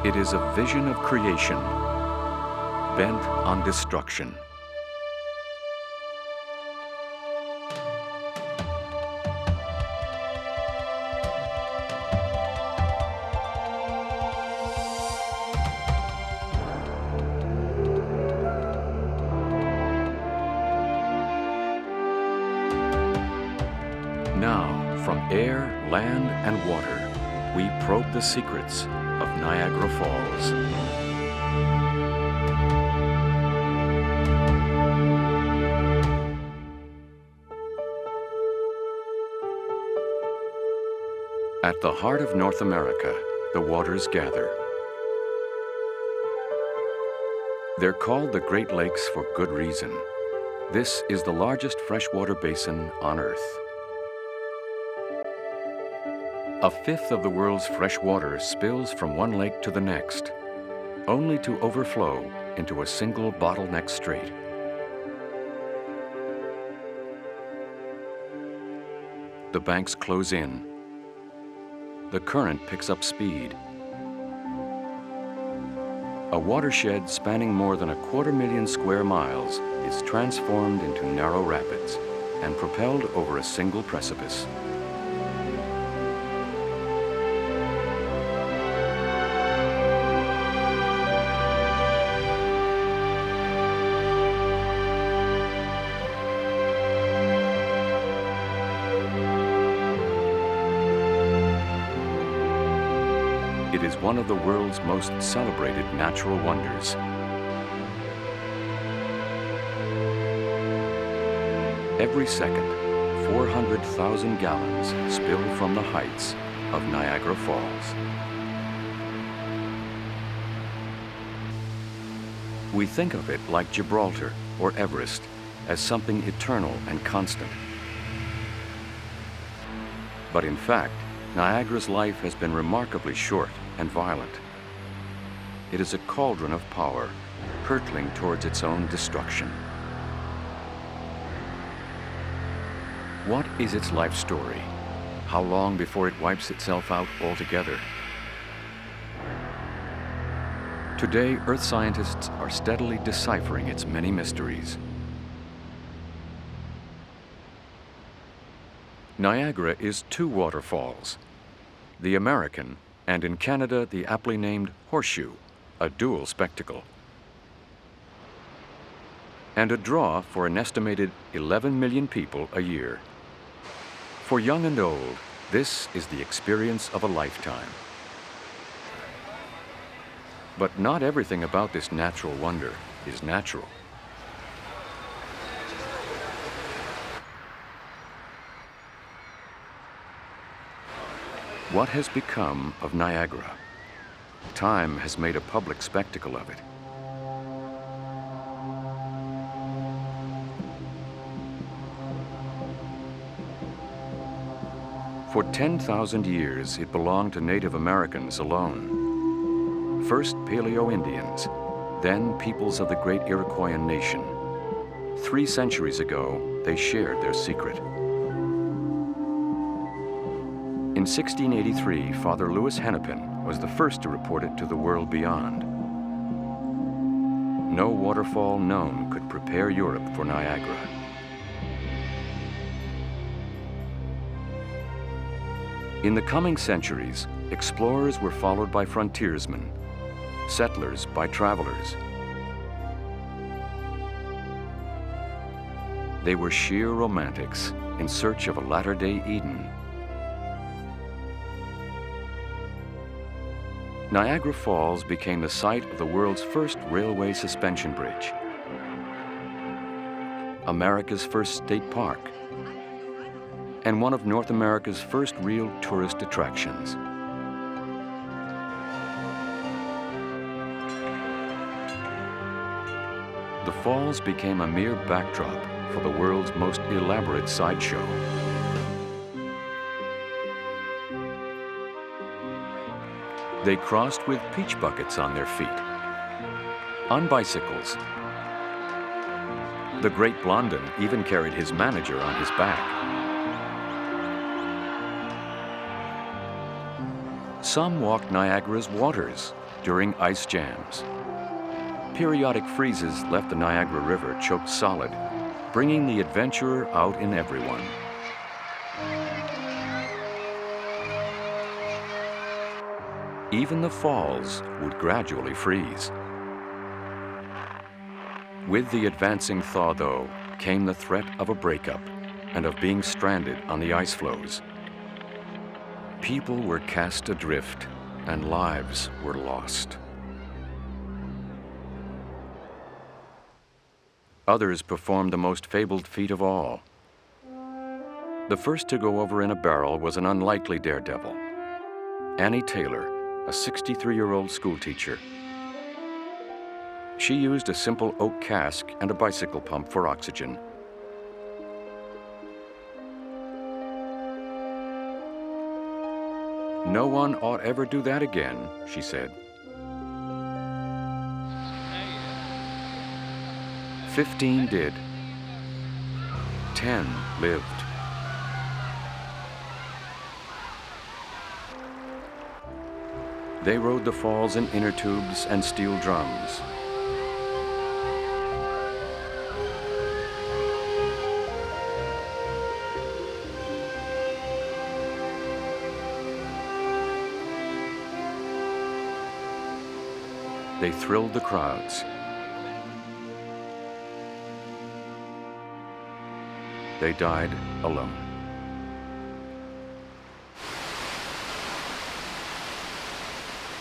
It is a vision of creation, bent on destruction. Now, from air, land, and water, we probe the secrets of Niagara Falls. At the heart of North America, the waters gather. They're called the Great Lakes for good reason. This is the largest freshwater basin on Earth. A fifth of the world's fresh water spills from one lake to the next, only to overflow into a single bottleneck strait. The banks close in. The current picks up speed. A watershed spanning more than 250,000 square miles is transformed into narrow rapids and propelled over a single precipice. It is one of the world's most celebrated natural wonders. Every second, 400,000 gallons spill from the heights of Niagara Falls. We think of it like Gibraltar or Everest, as something eternal and constant. But in fact, Niagara's life has been remarkably short and violent. It is a cauldron of power, hurtling towards its own destruction. What is its life story? How long before it wipes itself out altogether? Today, Earth scientists are steadily deciphering its many mysteries. Niagara is two waterfalls, the American, and in Canada, the aptly named Horseshoe, a dual spectacle, and a draw for an estimated 11 million people a year. For young and old, this is the experience of a lifetime. But not everything about this natural wonder is natural. What has become of Niagara? Time has made a public spectacle of it. For 10,000 years, it belonged to Native Americans alone. First Paleo-Indians, then peoples of the great Iroquois nation. 3 centuries ago, they shared their secret. In 1683, Father Louis Hennepin was the first to report it to the world beyond. No waterfall known could prepare Europe for Niagara. In the coming centuries, explorers were followed by frontiersmen, settlers by travelers. They were sheer romantics in search of a latter-day Eden. Niagara Falls became the site of the world's first railway suspension bridge, America's first state park, and one of North America's first real tourist attractions. The falls became a mere backdrop for the world's most elaborate sideshow. They crossed with peach buckets on their feet, on bicycles. The great Blondin even carried his manager on his back. Some walked Niagara's waters, during ice jams. Periodic freezes left the Niagara River choked solid, bringing the adventurer out in everyone. Even the falls would gradually freeze. With the advancing thaw, though, came the threat of a breakup and of being stranded on the ice floes. People were cast adrift and lives were lost. Others performed the most fabled feat of all. The first to go over in a barrel was an unlikely daredevil, Annie Taylor, a 63-year-old schoolteacher. She used a simple oak cask and a bicycle pump for oxygen. "No one ought ever do that again," she said. 15 did. 10 lived. They rode the falls in inner tubes and steel drums. They thrilled the crowds. They died alone.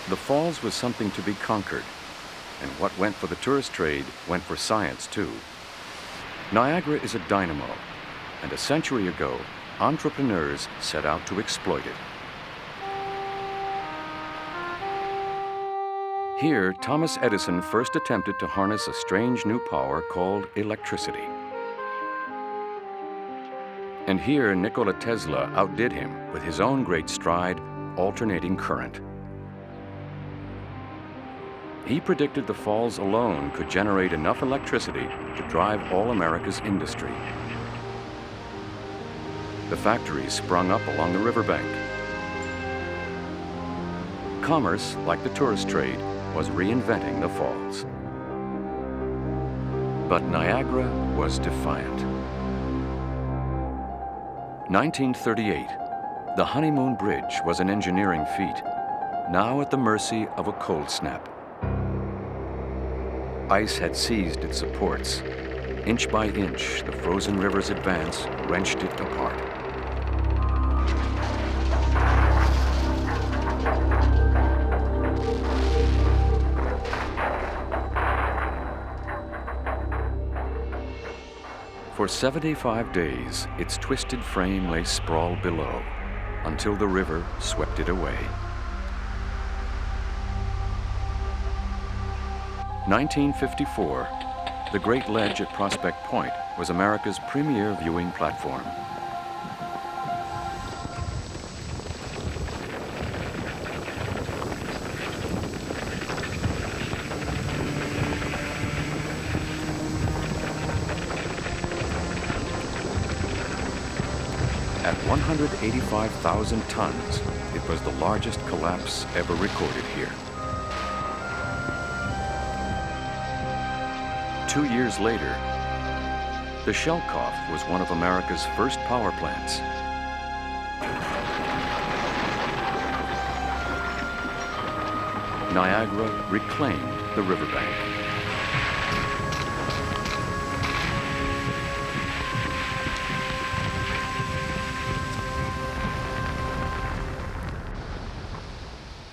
The falls was something to be conquered, and what went for the tourist trade went for science too. Niagara is a dynamo, and a century ago, entrepreneurs set out to exploit it. Here, Thomas Edison first attempted to harness a strange new power called electricity. And here, Nikola Tesla outdid him with his own great stride, alternating current. He predicted the falls alone could generate enough electricity to drive all America's industry. The factories sprung up along the riverbank. Commerce, like the tourist trade, was reinventing the falls. But Niagara was defiant. 1938, the Honeymoon Bridge was an engineering feat, now at the mercy of a cold snap. Ice had seized its supports. Inch by inch, the frozen river's advance wrenched it apart. For 75 days, its twisted frame lay sprawled below, until the river swept it away. 1954, the Great Ledge at Prospect Point was America's premier viewing platform. At 185,000 tons, it was the largest collapse ever recorded here. 2 years later, the Shelkoff was one of America's first power plants. Niagara reclaimed the riverbank.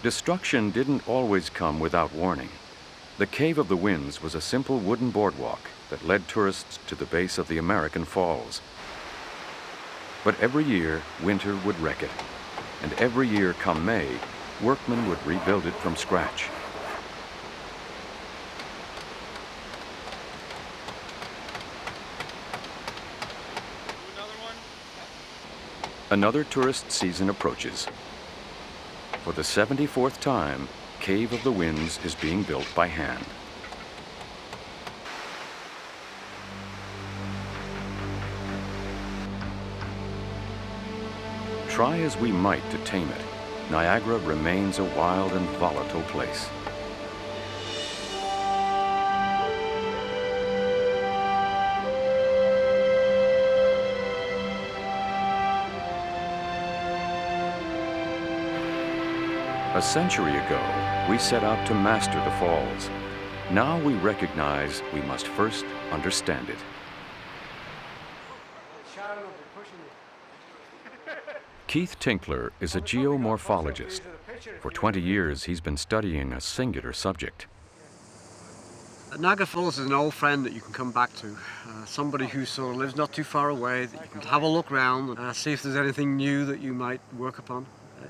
Destruction didn't always come without warning. The Cave of the Winds was a simple wooden boardwalk that led tourists to the base of the American Falls. But every year, winter would wreck it. And every year, come May, workmen would rebuild it from scratch. Another tourist season approaches. For the 74th time, Cave of the Winds is being built by hand. Try as we might to tame it, Niagara remains a wild and volatile place. A century ago, we set out to master the falls. Now we recognize we must first understand it. Keith Tinkler is a geomorphologist. For 20 years, he's been studying a singular subject. Niagara Falls is an old friend that you can come back to. Somebody who sort of lives not too far away, that you can have a look around and see if there's anything new that you might work upon.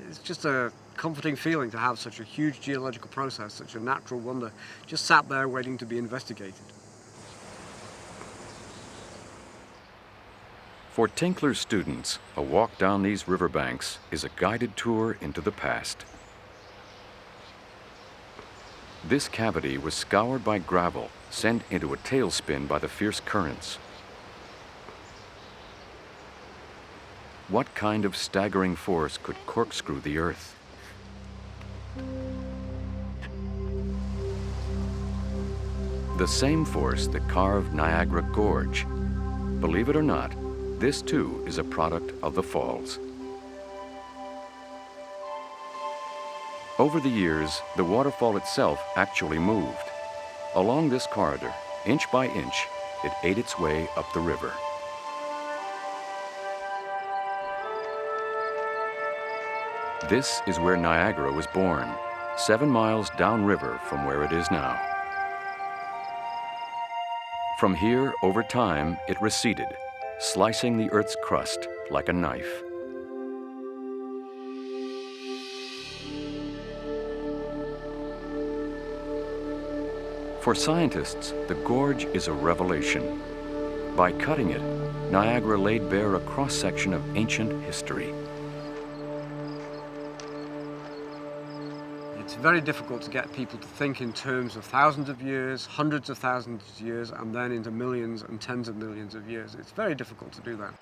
It's just a comforting feeling to have such a huge geological process, such a natural wonder, just sat there waiting to be investigated. For Tinkler's students, a walk down these riverbanks is a guided tour into the past. This cavity was scoured by gravel, sent into a tailspin by the fierce currents. What kind of staggering force could corkscrew the earth? The same force that carved Niagara Gorge. Believe it or not, this too is a product of the falls. Over the years, the waterfall itself actually moved. Along this corridor, inch by inch, it ate its way up the river. This is where Niagara was born, 7 miles downriver from where it is now. From here, over time, it receded, slicing the Earth's crust like a knife. For scientists, the gorge is a revelation. By cutting it, Niagara laid bare a cross-section of ancient history. It's very difficult to get people to think in terms of thousands of years, hundreds of thousands of years, and then into millions and tens of millions of years. It's very difficult to do that.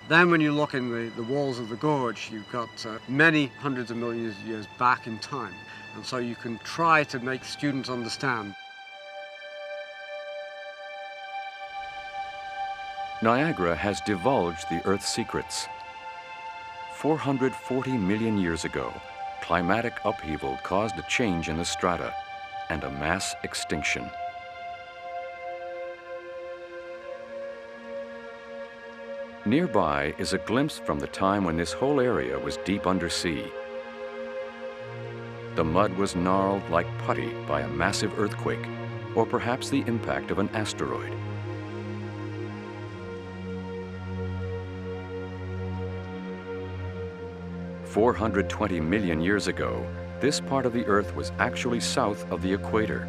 Then when you look in the walls of the gorge, you've got many hundreds of millions of years back in time. And so you can try to make students understand. Niagara has divulged the Earth's secrets. 440 million years ago, climatic upheaval caused a change in the strata and a mass extinction. Nearby is a glimpse from the time when this whole area was deep undersea. The mud was gnarled like putty by a massive earthquake, or perhaps the impact of an asteroid. "420 million years ago, this part of the Earth was actually south of the equator.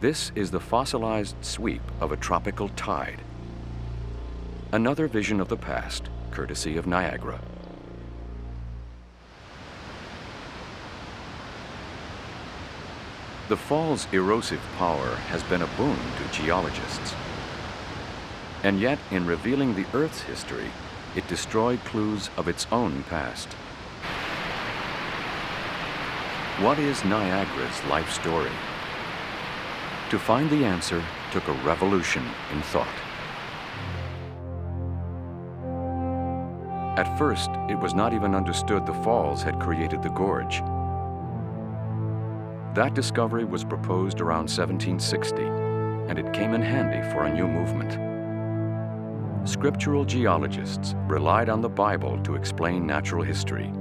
This is the fossilized sweep of a tropical tide. Another vision of the past, courtesy of Niagara. The fall's erosive power has been a boon to geologists. And yet, in revealing the Earth's history, it destroyed clues of its own past. What is Niagara's life story? To find the answer took a revolution in thought. At first, it was not even understood the falls had created the gorge. That discovery was proposed around 1760, and it came in handy for a new movement. Scriptural geologists relied on the Bible to explain natural history.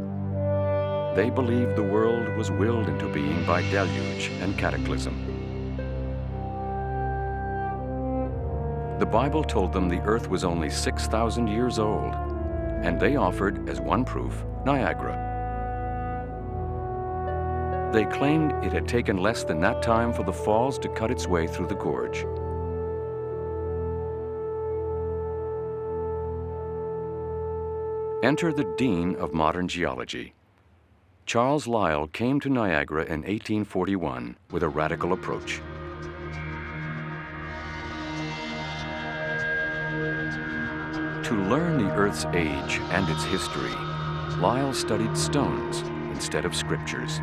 They believed the world was willed into being by deluge and cataclysm. The Bible told them the Earth was only 6,000 years old, and they offered, as one proof, Niagara. They claimed it had taken less than that time for the falls to cut its way through the gorge. Enter the Dean of Modern Geology. Charles Lyell came to Niagara in 1841 with a radical approach. To learn the Earth's age and its history, Lyell studied stones instead of scriptures.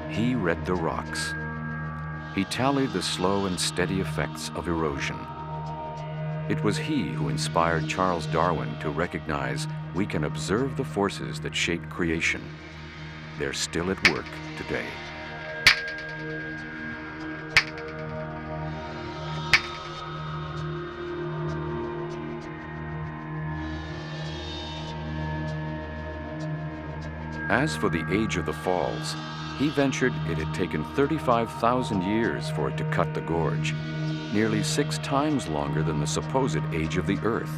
He read the rocks. He tallied the slow and steady effects of erosion. It was he who inspired Charles Darwin to recognize we can observe the forces that shaped creation. They're still at work today. As for the age of the falls, he ventured it had taken 35,000 years for it to cut the gorge, nearly 6 times longer than the supposed age of the Earth.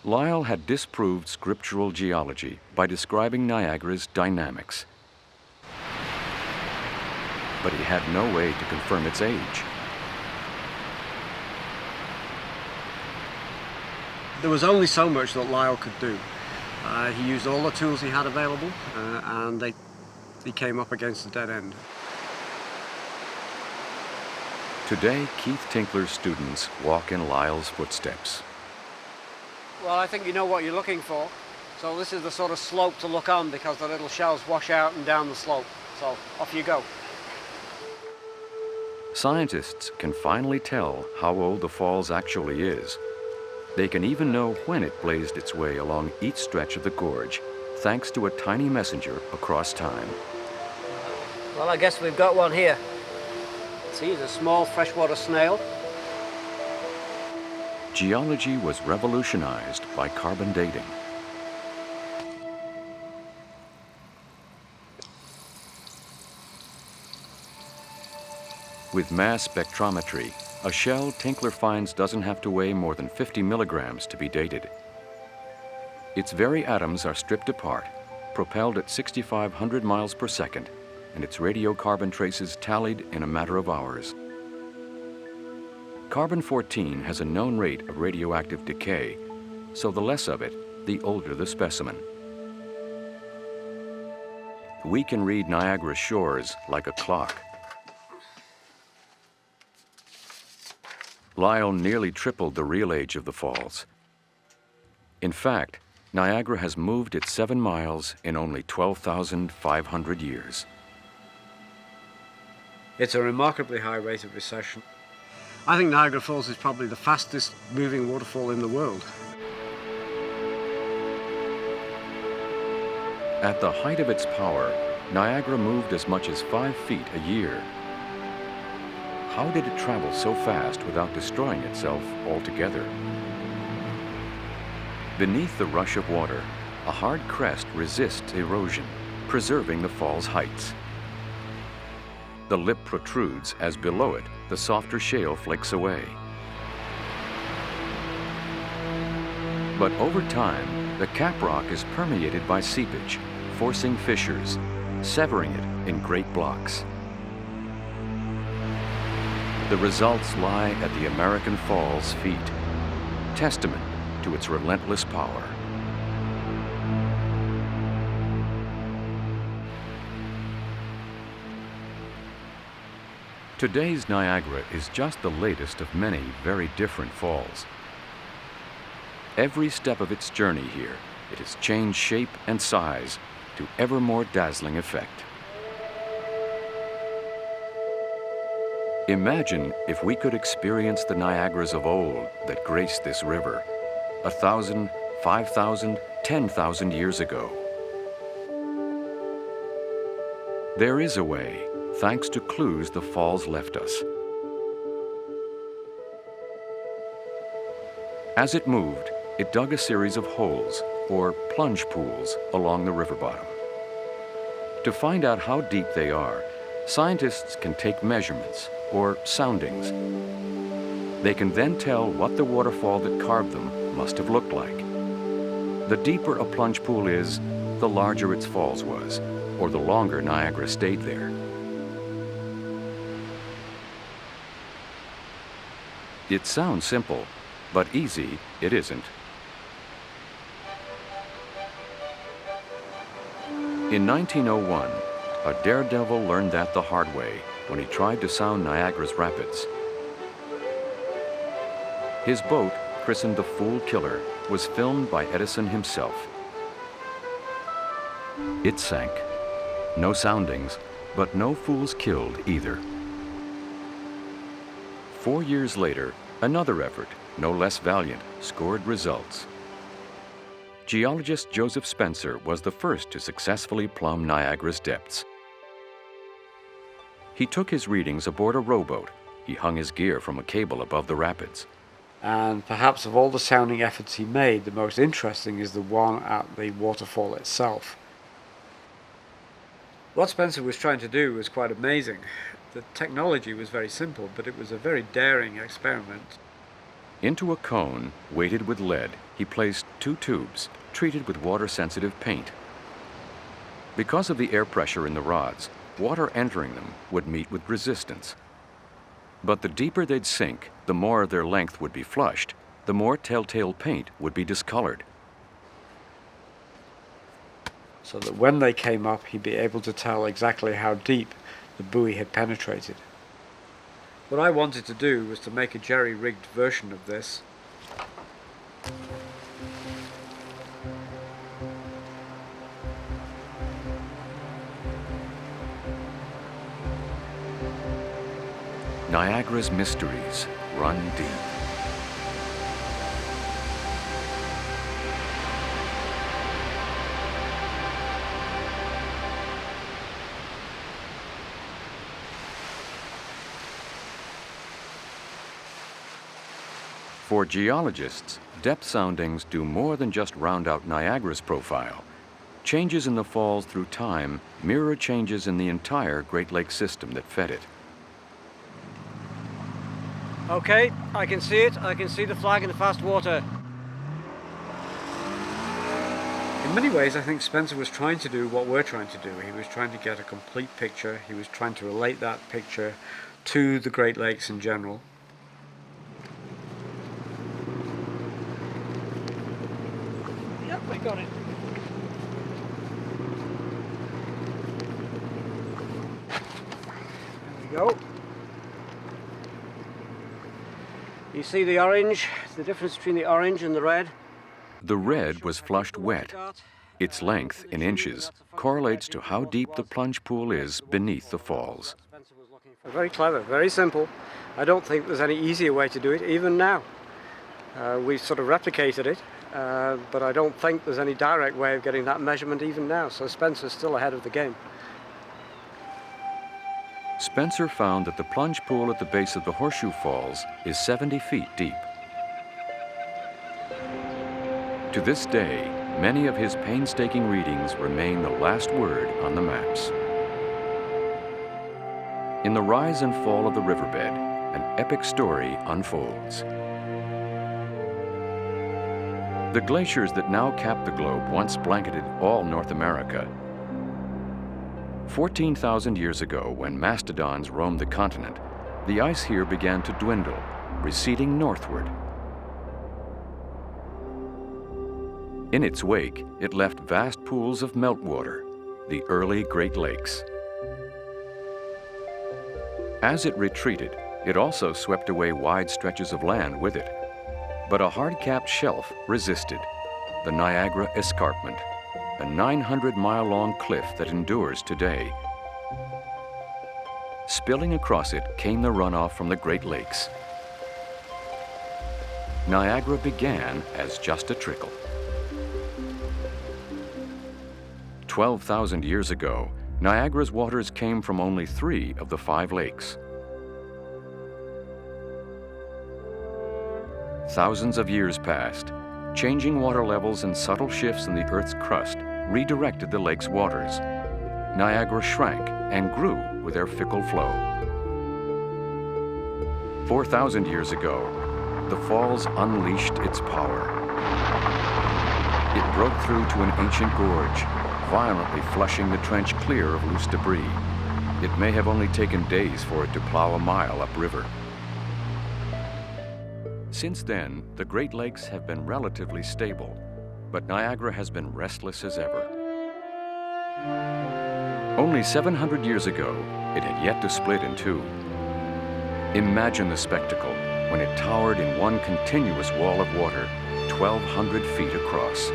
Lyell had disproved scriptural geology by describing Niagara's dynamics. But he had no way to confirm its age. There was only so much that Lyell could do. He used all the tools he had available, and he came up against a dead end. Today, Keith Tinkler's students walk in Lyell's footsteps. Well, I think you know what you're looking for. So this is the sort of slope to look on because the little shells wash out and down the slope. So off you go. Scientists can finally tell how old the falls actually is. They can even know when it blazed its way along each stretch of the gorge, thanks to a tiny messenger across time. Well, I guess we've got one here. See, it's a small freshwater snail. Geology was revolutionized by carbon dating. With mass spectrometry, a shell Tinkler finds doesn't have to weigh more than 50 milligrams to be dated. Its very atoms are stripped apart, propelled at 6,500 miles per second, and its radiocarbon traces tallied in a matter of hours. Carbon-14 has a known rate of radioactive decay, so the less of it, the older the specimen. We can read Niagara's shores like a clock. Lyell nearly tripled the real age of the falls. In fact, Niagara has moved its 7 miles in only 12,500 years. It's a remarkably high rate of recession. I think Niagara Falls is probably the fastest moving waterfall in the world. At the height of its power, Niagara moved as much as 5 feet a year. How did it travel so fast without destroying itself altogether? Beneath the rush of water, a hard crest resists erosion, preserving the fall's heights. The lip protrudes as below it, the softer shale flakes away. But over time, the caprock is permeated by seepage, forcing fissures, severing it in great blocks. The results lie at the American Falls' feet, testament to its relentless power. Today's Niagara is just the latest of many very different falls. Every step of its journey here, it has changed shape and size to ever more dazzling effect. Imagine if we could experience the Niagaras of old that graced this river 1,000, 5,000, 10,000 years ago. There is a way, thanks to clues the falls left us. As it moved, it dug a series of holes, or plunge pools, along the river bottom. To find out how deep they are, scientists can take measurements, or soundings. They can then tell what the waterfall that carved them must have looked like. The deeper a plunge pool is, the larger its falls was, or the longer Niagara stayed there. It sounds simple, but easy it isn't. In 1901, a daredevil learned that the hard way when he tried to sound Niagara's rapids. His boat, christened the Fool Killer, was filmed by Edison himself. It sank. No soundings, but no fools killed either. 4 years later, Another effort, no less valiant, scored results. Geologist Joseph Spencer was the first to successfully plumb Niagara's depths. He took his readings aboard a rowboat. He hung his gear from a cable above the rapids. And perhaps of all the sounding efforts he made, the most interesting is the one at the waterfall itself. What Spencer was trying to do was quite amazing. The technology was very simple, but it was a very daring experiment. Into a cone, weighted with lead, he placed 2 tubes, treated with water-sensitive paint. Because of the air pressure in the rods, water entering them would meet with resistance. But the deeper they'd sink, the more of their length would be flushed, the more telltale paint would be discolored. So that when they came up, he'd be able to tell exactly how deep the buoy had penetrated. What I wanted to do was to make a jerry-rigged version of this. Niagara's mysteries run deep. For geologists, depth soundings do more than just round out Niagara's profile. Changes in the falls through time mirror changes in the entire Great Lakes system that fed it. Okay, I can see it. I can see the flag in the fast water. In many ways, I think Spencer was trying to do what we're trying to do. He was trying to get a complete picture. He was trying to relate that picture to the Great Lakes in general. Yep, I got it. There we go. You see the orange, the difference between the orange and the red? The red was flushed wet. Its length, in inches, correlates to how deep the plunge pool is beneath the falls. Very clever, very simple. I don't think there's any easier way to do it, even now. We've sort of replicated it, but I don't think there's any direct way of getting that measurement even now, so Spencer's still ahead of the game. Spencer found that the plunge pool at the base of the Horseshoe Falls is 70 feet deep. To this day, many of his painstaking readings remain the last word on the maps. In the rise and fall of the riverbed, an epic story unfolds. The glaciers that now cap the globe once blanketed all North America. 14,000 years ago, when mastodons roamed the continent, the ice here began to dwindle, receding northward. In its wake, it left vast pools of meltwater, the early Great Lakes. As it retreated, it also swept away wide stretches of land with it. But a hard-capped shelf resisted, the Niagara Escarpment, a 900-mile-long cliff that endures today. Spilling across it came the runoff from the Great Lakes. Niagara began as just a trickle. 12,000 years ago, Niagara's waters came from only 3 of the 5 lakes. Thousands of years passed. Changing water levels and subtle shifts in the Earth's crust redirected the lake's waters. Niagara shrank and grew with their fickle flow. 4,000 years ago, the falls unleashed its power. It broke through to an ancient gorge, violently flushing the trench clear of loose debris. It may have only taken days for it to plow a mile upriver. Since then, the Great Lakes have been relatively stable, but Niagara has been restless as ever. Only 700 years ago, it had yet to split in 2. Imagine the spectacle when it towered in one continuous wall of water, 1,200 feet across.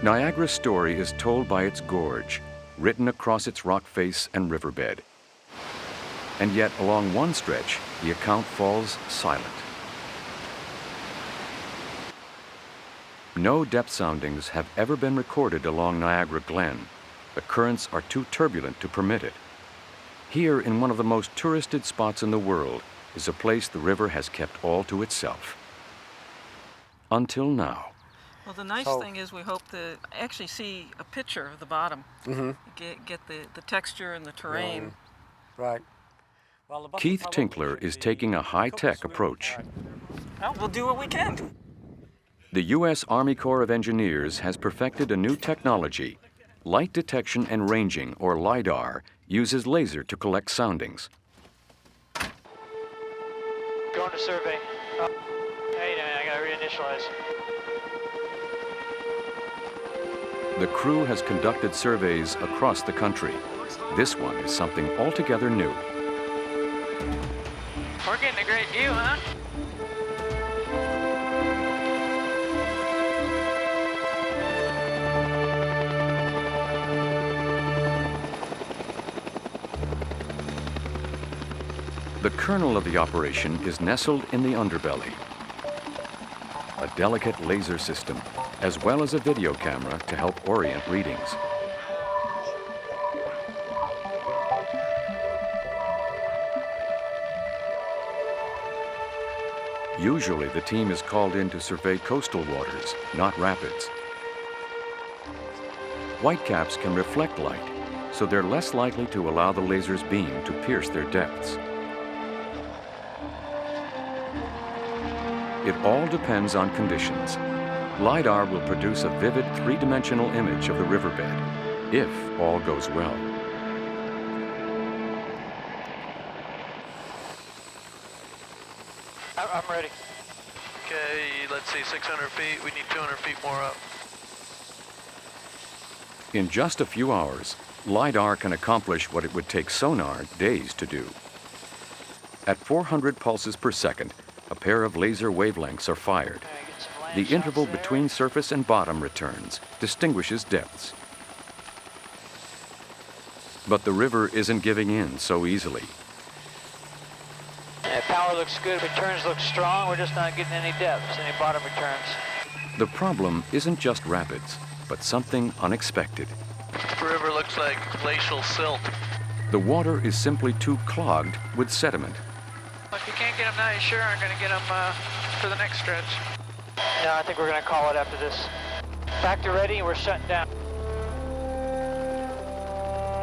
Niagara's story is told by its gorge, written across its rock face and riverbed. And yet, along one stretch, the account falls silent. No depth soundings have ever been recorded along Niagara Glen. The currents are too turbulent to permit it. Here, in one of the most touristed spots in the world, is a place the river has kept all to itself. Until now. Well, the nice thing is we hope to actually see a picture of the bottom. Get the texture and the terrain. Right. Keith Tinkler is taking a high-tech approach. Well, we'll do what we can. The U.S. Army Corps of Engineers has perfected a new technology. Light detection and ranging, or LiDAR, uses laser to collect soundings. Going to survey. Oh. Hey, I gotta reinitialize. The crew has conducted surveys across the country. This one is something altogether new. We're getting a great view, huh? The kernel of the operation is nestled in the underbelly. A delicate laser system, as well as a video camera to help orient readings. Usually, the team is called in to survey coastal waters, not rapids. Whitecaps can reflect light, so they're less likely to allow the laser's beam to pierce their depths. It all depends on conditions. LiDAR will produce a vivid three-dimensional image of the riverbed, if all goes well. I'm ready. Okay, let's see, 600 feet. We need 200 feet more up. In just a few hours, LiDAR can accomplish what it would take sonar days to do. At 400 pulses per second, a pair of laser wavelengths are fired. The interval between surface and bottom returns, distinguishes depths. But the river isn't giving in so easily. Power looks good, returns look strong. We're just not getting any depths, any bottom returns. The problem isn't just rapids, but something unexpected. The river looks like glacial silt. The water is simply too clogged with sediment. If you can't get them now, you sure aren't going to get them for the next stretch. No, I think we're going to call it after this. Factor ready, we're shutting down.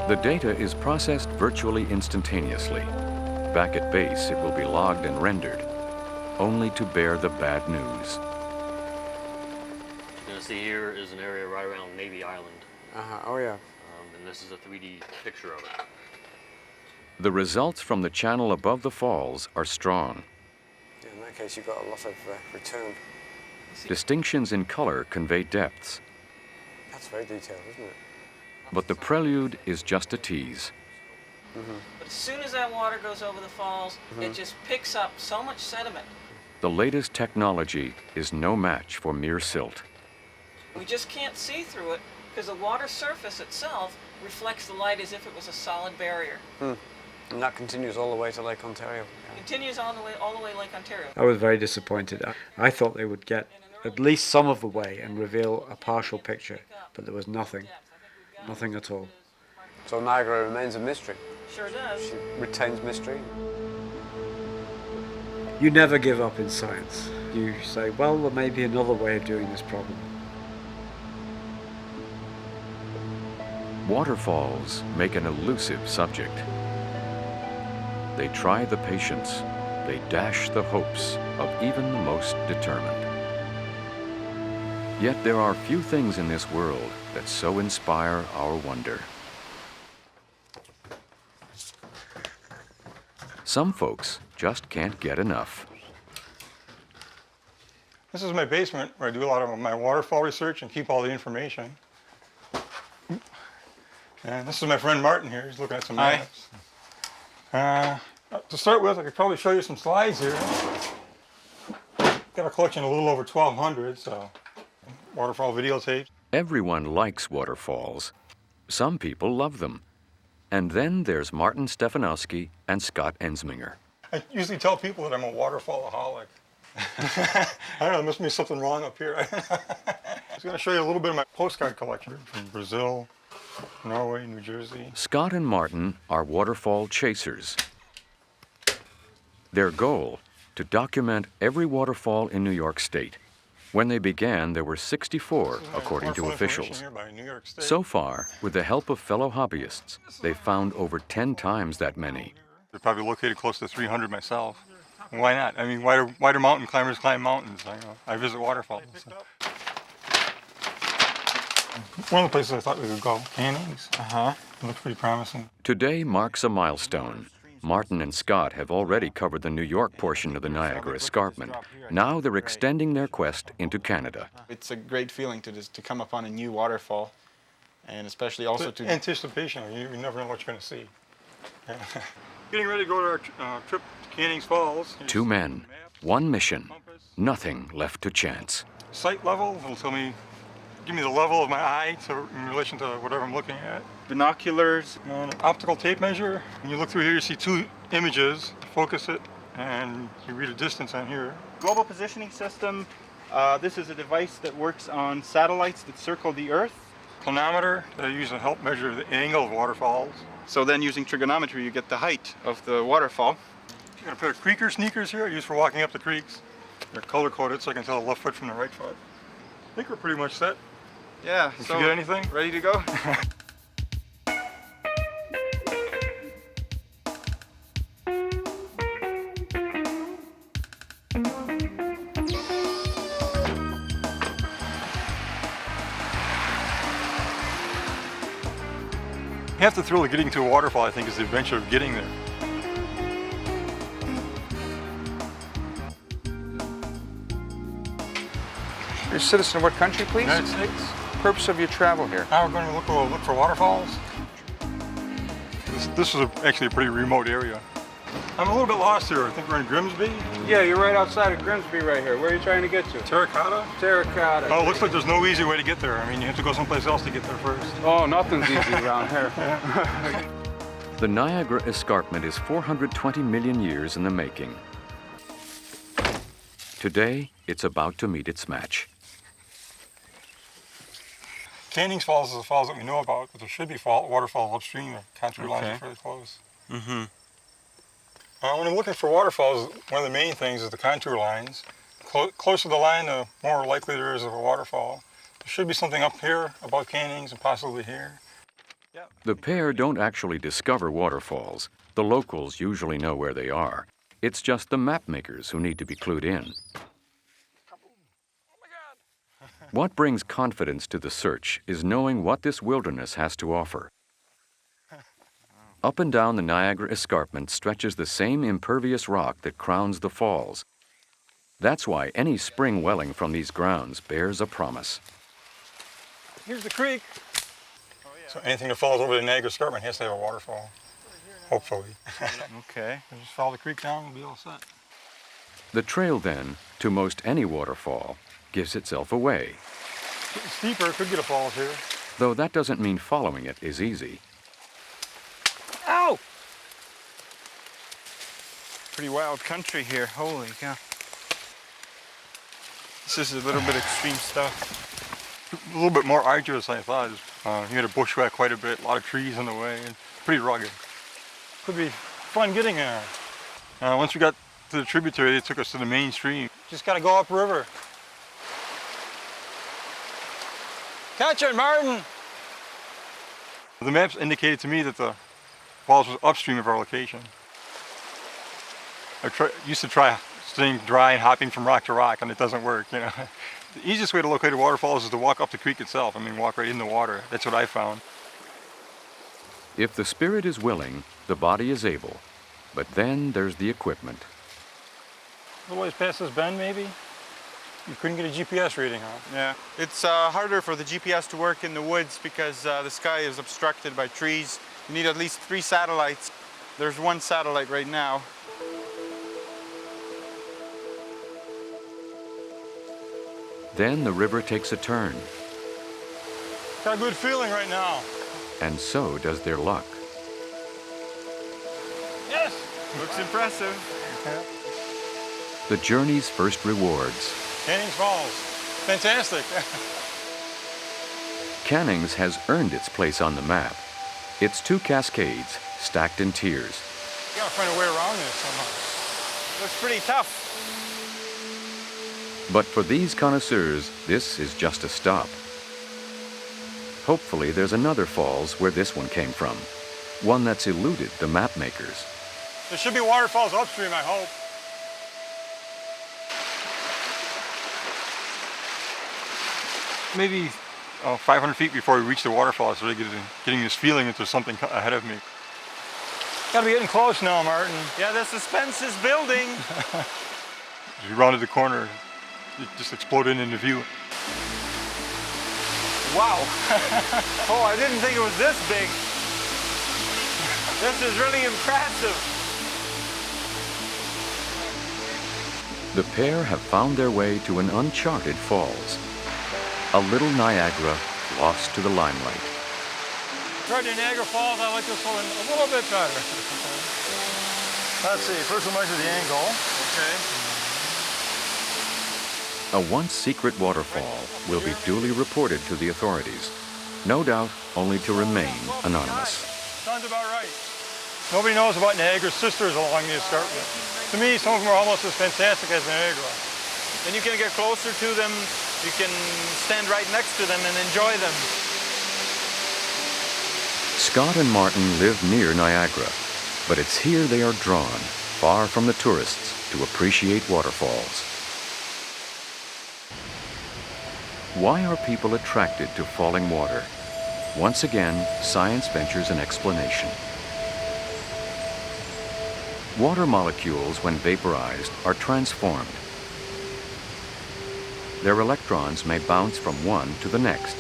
The data is processed virtually instantaneously. Back at base, it will be logged and rendered, only to bear the bad news. You're going to see here is an area right around Navy Island. Oh, yeah. And this is a 3D picture of it. The results from the channel above the falls are strong. Yeah, in that case, you've got a lot of return. Distinctions in color convey depths. That's very detailed, isn't it? But the prelude is just a tease. But as soon as that water goes over the falls, it just picks up so much sediment. The latest technology is no match for mere silt. We just can't see through it because the water surface itself reflects the light as if it was a solid barrier. And that continues all the way to Lake Ontario. Yeah. Continues all the way Lake Ontario. I was very disappointed. I thought they would get at least some of the way and reveal a partial picture, but there was nothing. Nothing at all. So Niagara remains a mystery. Sure does. She retains mystery. You never give up in science. You say, well, there may be another way of doing this problem. Waterfalls make an elusive subject. They try the patience, they dash the hopes of even the most determined. Yet there are few things in this world that so inspire our wonder. Some folks just can't get enough. This is my basement where I do a lot of my waterfall research and keep all the information. And this is my friend Martin here. He's looking at some maps. To start with, I could probably show you some slides here. Got a collection of a little over 1,200, so waterfall videotapes. Everyone likes waterfalls. Some people love them. And then there's Martin Stefanowski and Scott Ensminger. I usually tell people that I'm a waterfallaholic. I don't know, there must be something wrong up here. I was going to show you a little bit of my postcard collection from Brazil, Norway, New Jersey. Scott and Martin are waterfall chasers. Their goal, to document every waterfall in New York State. When they began, there were 64, according to officials. So far, with the help of fellow hobbyists, they've found over 10 times that many. They're probably located close to 300 myself. Why not? I mean, why do mountain climbers climb mountains? I visit waterfalls. One of the places I thought we would go, Cannings. It looks pretty promising. Today marks a milestone. Martin and Scott have already covered the New York portion of the Niagara Escarpment. Now they're extending their quest into Canada. It's a great feeling to come upon a new waterfall, and especially also to... Anticipation, you never know what you're going to see. Getting ready to go to our trip to Cannings Falls. Two men, one mission, nothing left to chance. Sight level will give me the level of my eye in relation to whatever I'm looking at. Binoculars. And an optical tape measure. When you look through here, you see two images. Focus it, and you read a distance on here. Global positioning system. This is a device that works on satellites that circle the Earth. Clinometer that I use to help measure the angle of waterfalls. So then using trigonometry, you get the height of the waterfall. I'm going to put a creeker sneakers here I use for walking up the creeks. They're color-coded so I can tell the left foot from the right foot. I think we're pretty much set. Yeah. Did you get anything? Ready to go? Half the thrill of getting to a waterfall, I think, is the adventure of getting there. You're a citizen of what country, please? United States. Purpose of your travel here? Now we're going to look for waterfalls. This is actually a pretty remote area. I'm a little bit lost here. I think we're in Grimsby. Yeah, you're right outside of Grimsby right here. Where are you trying to get to? Terracotta? Terracotta. Oh, it looks like there's no easy way to get there. I mean, you have to go someplace else to get there first. Oh, nothing's easy around here. The Niagara Escarpment is 420 million years in the making. Today, it's about to meet its match. Cannings Falls is the falls that we know about, but there should be waterfall upstream. The contour lines are fairly close. When I'm looking for waterfalls, one of the main things is the contour lines. Closer to the line, the more likely there is of a waterfall. There should be something up here above Cannings and possibly here. The pair don't actually discover waterfalls. The locals usually know where they are. It's just the map makers who need to be clued in. What brings confidence to the search is knowing what this wilderness has to offer. Up and down the Niagara Escarpment stretches the same impervious rock that crowns the falls. That's why any spring welling from these grounds bears a promise. Here's the creek. So anything that falls over the Niagara Escarpment has to have a waterfall, hopefully. Okay. Just follow the creek down, we'll be all set. The trail, then, to most any waterfall, gives itself away. Getting steeper, could get a falls here. Though that doesn't mean following it is easy. Ow! Pretty wild country here, holy cow. This is a little bit extreme stuff. A little bit more arduous than I thought. You had to bushwhack quite a bit, a lot of trees in the way, and pretty rugged. Could be fun getting there. Once we got to the tributary, they took us to the main stream. Just gotta go upriver. Catch it, Martin! The maps indicated to me that the falls was upstream of our location. I used to try staying dry and hopping from rock to rock, and it doesn't work, you know. The easiest way to locate a waterfall is to walk up the creek itself. I mean, walk right in the water. That's what I found. If the spirit is willing, the body is able. But then there's the equipment. A little ways past this bend, maybe? You couldn't get a GPS reading, huh? Yeah, it's harder for the GPS to work in the woods because the sky is obstructed by trees. You need at least 3 satellites. There's 1 satellite right now. Then the river takes a turn, Got a good feeling right now. and so does their luck. Looks impressive. The journey's first rewards. Canning's Falls. Fantastic. Canning's has earned its place on the map. It's 2 cascades stacked in tiers. You gotta find a way around this somehow. Looks pretty tough. But for these connoisseurs, this is just a stop. Hopefully there's another falls where this one came from, one that's eluded the map makers. There should be waterfalls upstream, I hope. Maybe 500 feet before we reach the waterfall, so really getting this feeling that there's something ahead of me. Gotta be getting close now, Martin. Yeah, the suspense is building. As we rounded the corner, it just exploded into view. Wow. Oh, I didn't think it was this big. This is really impressive. The pair have found their way to an uncharted falls. A little Niagara lost to the limelight. Tried to Niagara Falls, I like this one a little bit better. Let's see, first we'll measure the angle. Okay. A once secret waterfall will be duly reported to the authorities, no doubt only to remain anonymous. Sounds about right. Nobody knows about Niagara's sisters along the escarpment. To me, some of them are almost as fantastic as Niagara. And you can get closer to them, you can stand right next to them and enjoy them. Scott and Martin live near Niagara, but it's here they are drawn, far from the tourists, to appreciate waterfalls. Why are people attracted to falling water? Once again, science ventures an explanation. Water molecules, when vaporized, are transformed. Their electrons may bounce from one to the next.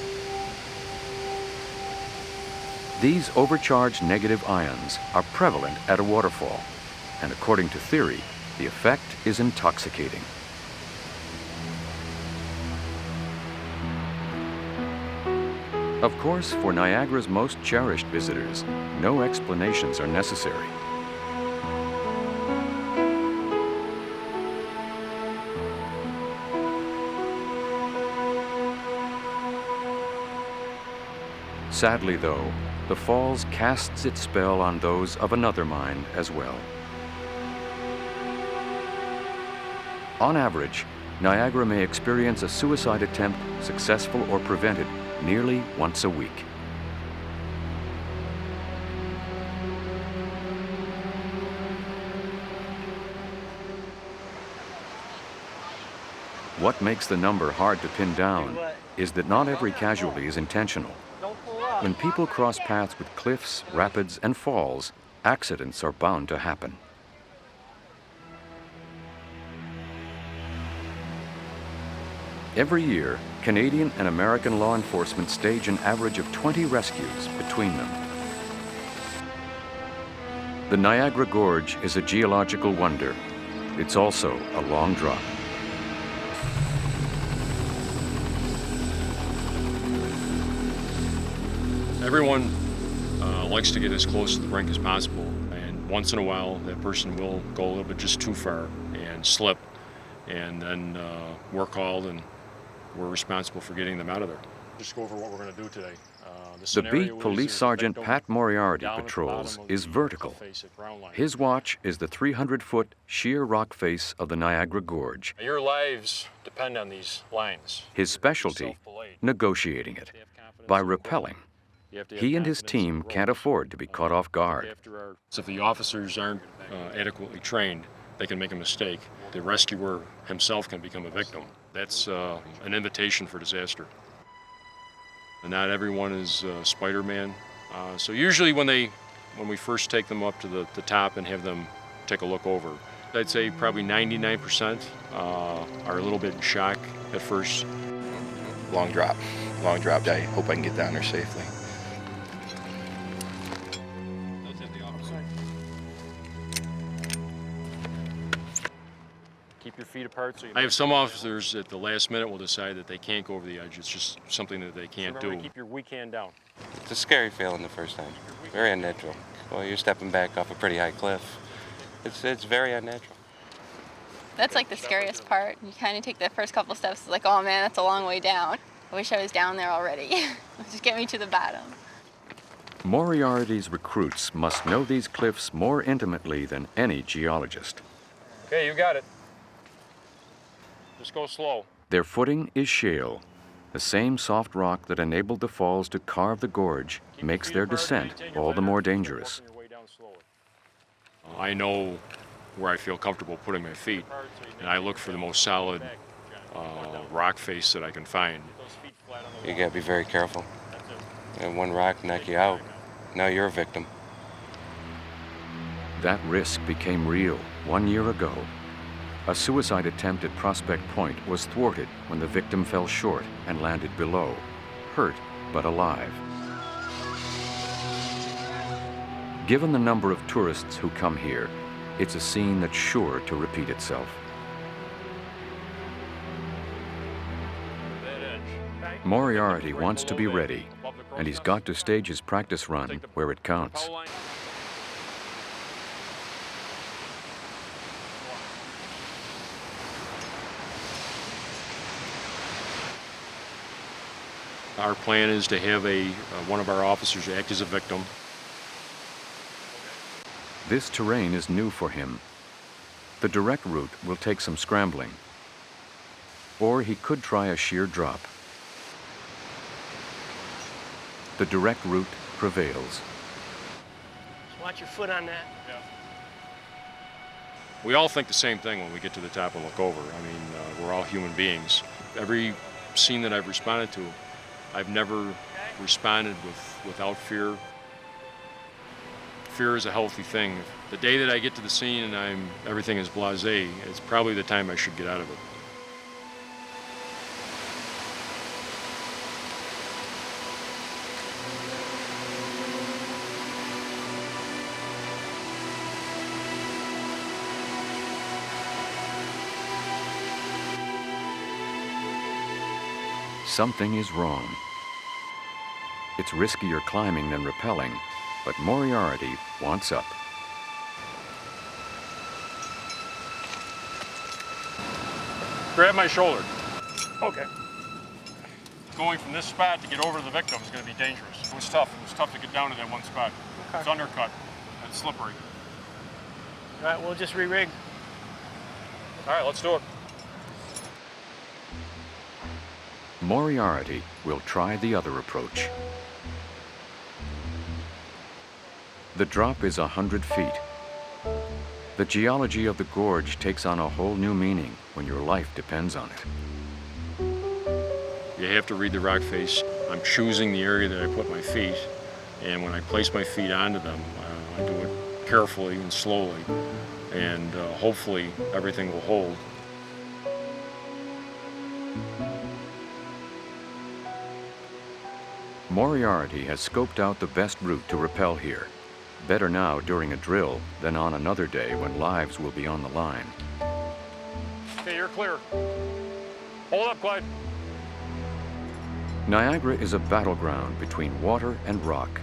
These overcharged negative ions are prevalent at a waterfall, and according to theory, the effect is intoxicating. Of course, for Niagara's most cherished visitors, no explanations are necessary. Sadly, though, the falls casts its spell on those of another mind as well. On average, Niagara may experience a suicide attempt, successful or prevented, nearly once a week. What makes the number hard to pin down is that not every casualty is intentional. When people cross paths with cliffs, rapids, and falls, accidents are bound to happen. Every year, Canadian and American law enforcement stage an average of 20 rescues between them. The Niagara Gorge is a geological wonder. It's also a long drop. Everyone likes to get as close to the brink as possible, and once in a while that person will go a little bit just too far and slip, and then we're called and we're responsible for getting them out of there. Just go over what we're going to do today. The beat Police Sergeant Pat Moriarty patrols is vertical. His watch is the 300-foot sheer rock face of the Niagara Gorge. Your lives depend on these lines. His specialty, negotiating it, by rappelling. He and his team can't afford to be caught off guard. If the officers aren't adequately trained, they can make a mistake. The rescuer himself can become a victim. That's an invitation for disaster. And not everyone is Spider-Man. So usually when we first take them up to the top and have them take a look over, I'd say probably 99% are a little bit in shock at first. Long drop. I hope I can get down there safely. Keep your feet apart. I have some officers at the last minute will decide that they can't go over the edge. It's just something that they can't do. Keep your weak hand down. It's a scary feeling the first time. Very unnatural. Well, you're stepping back off a pretty high cliff. It's very unnatural. That's like the scariest part. You kind of take the first couple steps, it's like, oh man, that's a long way down. I wish I was down there already. Just get me to the bottom. Moriarty's recruits must know these cliffs more intimately than any geologist. Okay, you got it. Just go slow. Their footing is shale. The same soft rock that enabled the falls to carve the gorge makes their descent all the more dangerous. I know where I feel comfortable putting my feet, and I look for the most solid rock face that I can find. You gotta be very careful. And one rock knock you out, now you're a victim. That risk became real 1 year ago. A suicide attempt at Prospect Point was thwarted when the victim fell short and landed below, hurt but alive. Given the number of tourists who come here, it's a scene that's sure to repeat itself. Moriarty wants to be ready, and he's got to stage his practice run where it counts. Our plan is to have one of our officers act as a victim. This terrain is new for him. The direct route will take some scrambling. Or he could try a sheer drop. The direct route prevails. Just watch your foot on that. Yeah. We all think the same thing when we get to the top and look over. I mean, we're all human beings. Every scene that I've responded to, I've never responded without fear. Fear is a healthy thing. The day that I get to the scene and everything is blasé, it's probably the time I should get out of it. Something is wrong. It's riskier climbing than rappelling, but Moriarty wants up. Grab my shoulder. Okay. Going from this spot to get over to the victim is going to be dangerous. It was tough. It was tough to get down to that one spot. Okay. It's undercut and slippery. All right, we'll just re-rig. All right, let's do it. Moriarty will try the other approach. The drop is 100 feet. The geology of the gorge takes on a whole new meaning when your life depends on it. You have to read the rock face. I'm choosing the area that I put my feet, and when I place my feet onto them, I do it carefully and slowly, and hopefully everything will hold. Moriarty has scoped out the best route to rappel here. Better now during a drill than on another day when lives will be on the line. Okay, you're clear. Hold up, Clyde. Niagara is a battleground between water and rock.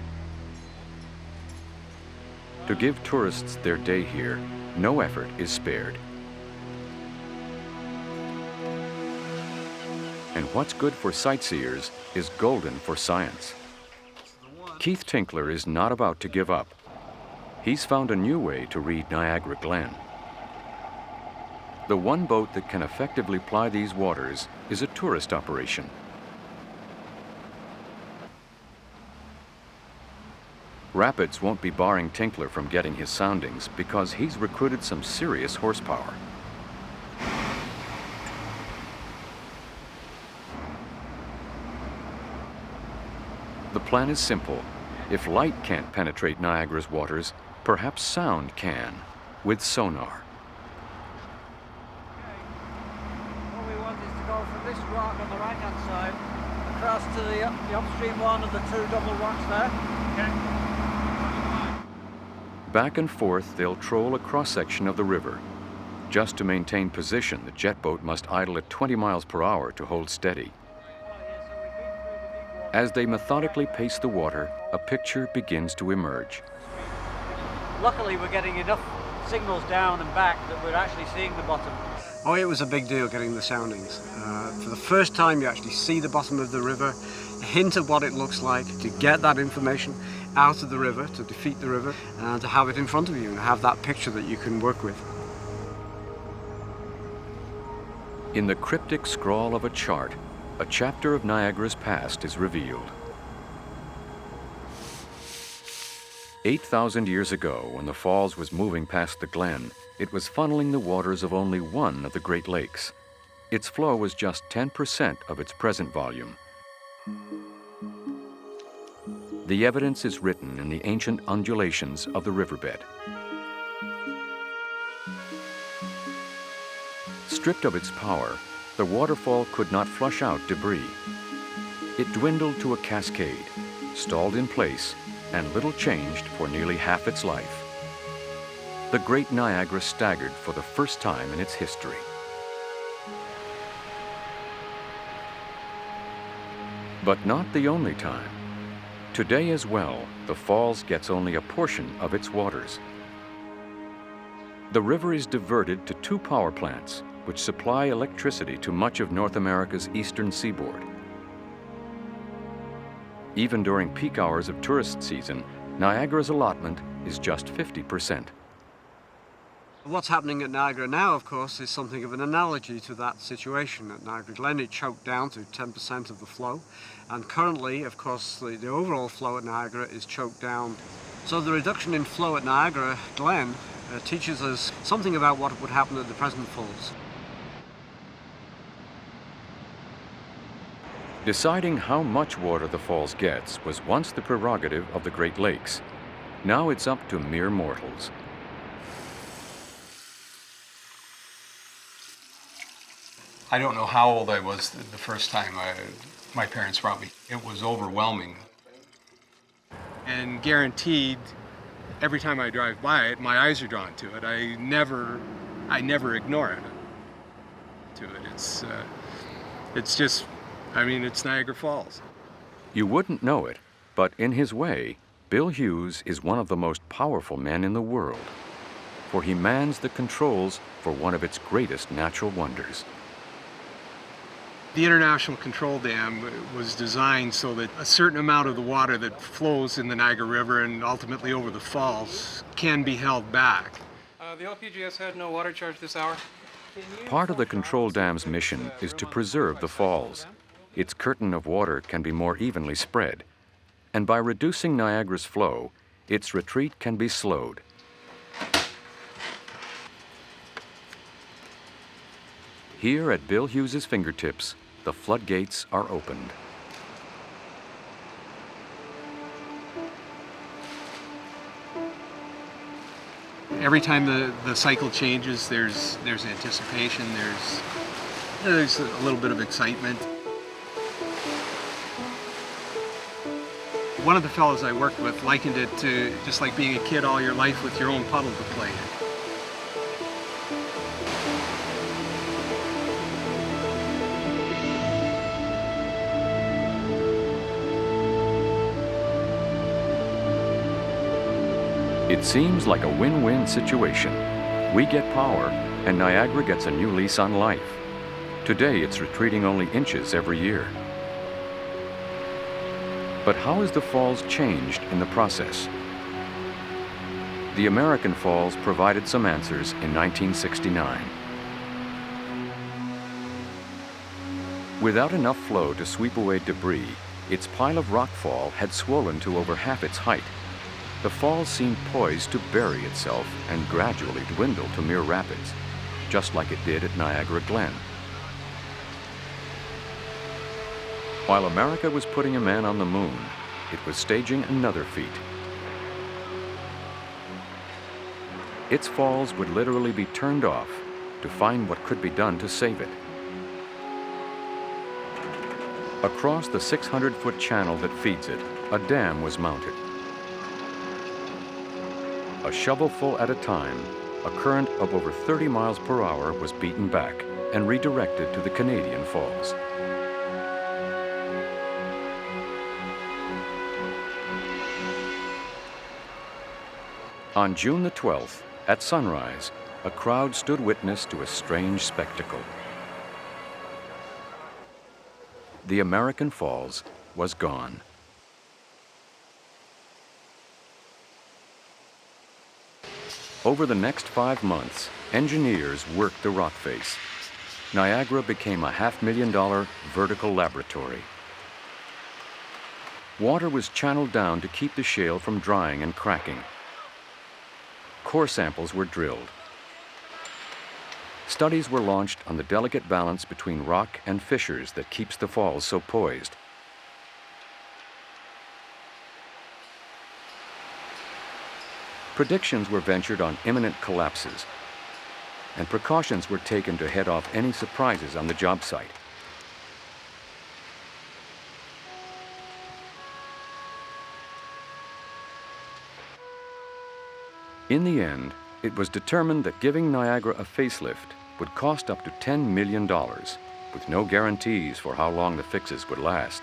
To give tourists their day here, no effort is spared. And what's good for sightseers is golden for science. Keith Tinkler is not about to give up. He's found a new way to read Niagara Glen. The one boat that can effectively ply these waters is a tourist operation. Rapids won't be barring Tinkler from getting his soundings because he's recruited some serious horsepower. The plan is simple. If light can't penetrate Niagara's waters, perhaps sound can, with sonar. What we want is to go from this rock on the right-hand side across to the upstream one of the two double rocks there. Okay. Back and forth, they'll troll a cross-section of the river. Just to maintain position, the jet boat must idle at 20 miles per hour to hold steady. As they methodically pace the water, a picture begins to emerge. Luckily, we're getting enough signals down and back that we're actually seeing the bottom. Oh, it was a big deal getting the soundings. For the first time you actually see the bottom of the river, a hint of what it looks like, to get that information out of the river, to defeat the river, and to have it in front of you and have that picture that you can work with. In the cryptic scrawl of a chart, a chapter of Niagara's past is revealed. 8,000 years ago, when the falls was moving past the glen, it was funneling the waters of only one of the Great Lakes. Its flow was just 10% of its present volume. The evidence is written in the ancient undulations of the riverbed. Stripped of its power, the waterfall could not flush out debris. It dwindled to a cascade, stalled in place, and little changed for nearly half its life. The Great Niagara staggered for the first time in its history. But not the only time. Today as well, the falls gets only a portion of its waters. The river is diverted to 2 power plants, which supply electricity to much of North America's eastern seaboard. Even during peak hours of tourist season, Niagara's allotment is just 50%. What's happening at Niagara now, of course, is something of an analogy to that situation. At Niagara Glen, it choked down to 10% of the flow, and currently, of course, the overall flow at Niagara is choked down. So the reduction in flow at Niagara Glen teaches us something about what would happen at the present falls. Deciding how much water the falls gets was once the prerogative of the Great Lakes. Now it's up to mere mortals. I don't know how old I was the first time my parents brought me. It was overwhelming. And guaranteed, every time I drive by it, my eyes are drawn to it. I never ignore it. It's just, I mean, it's Niagara Falls. You wouldn't know it, but in his way, Bill Hughes is one of the most powerful men in the world, for he mans the controls for one of its greatest natural wonders. The International Control Dam was designed so that a certain amount of the water that flows in the Niagara River and ultimately over the falls can be held back. The LPGS had no water charge this hour. Part of the control dam's mission is to preserve the falls. Its curtain of water can be more evenly spread, and by reducing Niagara's flow, its retreat can be slowed. Here at Bill Hughes's fingertips, the floodgates are opened. Every time the cycle changes, there's anticipation, there's a little bit of excitement. One of the fellows I worked with likened it to just like being a kid all your life with your own puddle to play in. It seems like a win-win situation. We get power, and Niagara gets a new lease on life. Today, it's retreating only inches every year. But how has the falls changed in the process? The American Falls provided some answers in 1969. Without enough flow to sweep away debris, its pile of rockfall had swollen to over half its height. The falls seemed poised to bury itself and gradually dwindle to mere rapids, just like it did at Niagara Glen. While America was putting a man on the moon, it was staging another feat. Its falls would literally be turned off to find what could be done to save it. Across the 600-foot channel that feeds it, a dam was mounted. A shovelful at a time, a current of over 30 miles per hour was beaten back and redirected to the Canadian Falls. On June the 12th, At sunrise, a crowd stood witness to a strange spectacle. The American Falls was gone. Over the next 5 months, engineers worked the rock face. Niagara became a $500,000 vertical laboratory. Water was channeled down to keep the shale from drying and cracking. Core samples were drilled. Studies were launched on the delicate balance between rock and fissures that keeps the falls so poised. Predictions were ventured on imminent collapses, and precautions were taken to head off any surprises on the job site. In the end, it was determined that giving Niagara a facelift would cost up to $10 million, with no guarantees for how long the fixes would last.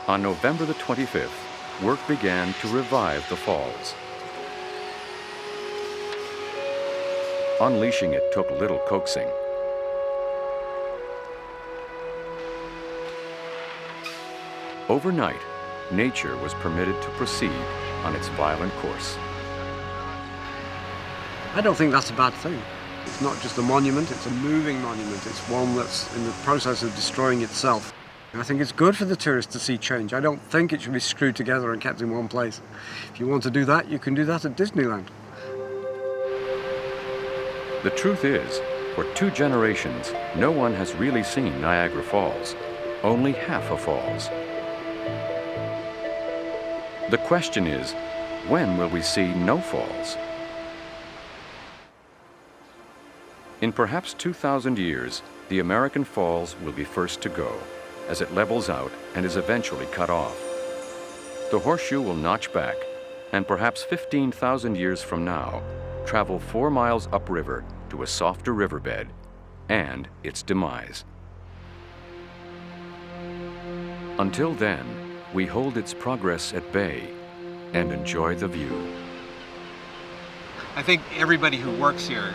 On November the 25th, work began to revive the falls. Unleashing it took little coaxing. Overnight, nature was permitted to proceed on its violent course. I don't think that's a bad thing. It's not just a monument, it's a moving monument. It's one that's in the process of destroying itself. And I think it's good for the tourists to see change. I don't think it should be screwed together and kept in one place. If you want to do that, you can do that at Disneyland. The truth is, for 2 generations, no one has really seen Niagara Falls, only half a falls. The question is, when will we see no falls? In perhaps 2,000 years, the American Falls will be first to go, as it levels out and is eventually cut off. The horseshoe will notch back, and perhaps 15,000 years from now, travel 4 miles upriver to a softer riverbed and its demise. Until then, we hold its progress at bay and enjoy the view. I think everybody who works here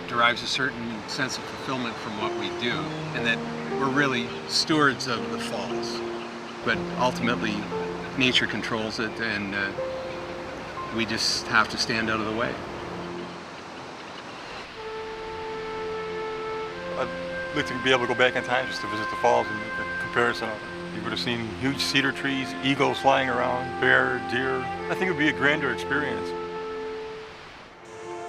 derives a certain sense of fulfillment from what we do, and that we're really stewards of the falls. But ultimately, nature controls it, and we just have to stand out of the way. I'd like to be able to go back in time just to visit the falls and make a comparison of it. You would have seen huge cedar trees, eagles flying around, bear, deer. I think it would be a grander experience.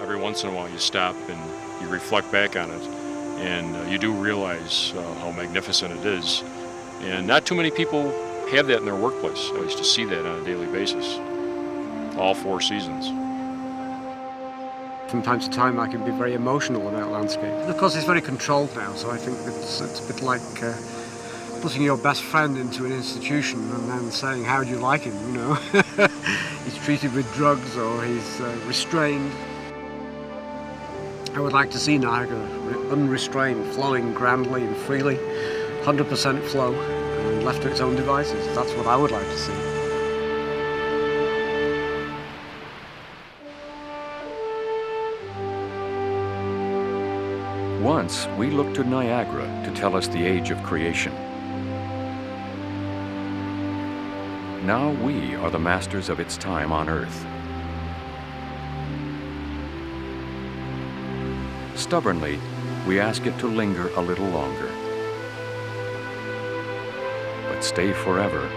Every once in a while you stop and you reflect back on it, and you do realize how magnificent it is. And not too many people have that in their workplace. I used to see that on a daily basis, all 4 seasons. From time to time I can be very emotional about landscape. And of course it's very controlled now, so I think it's a bit like putting your best friend into an institution and then saying, how do you like him, you know? He's treated with drugs or he's restrained. I would like to see Niagara unrestrained, flowing grandly and freely, 100% flow, and left to its own devices. That's what I would like to see. Once, we looked to Niagara to tell us the age of creation. Now we are the masters of its time on Earth. Stubbornly, we ask it to linger a little longer. But stay forever,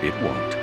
it won't.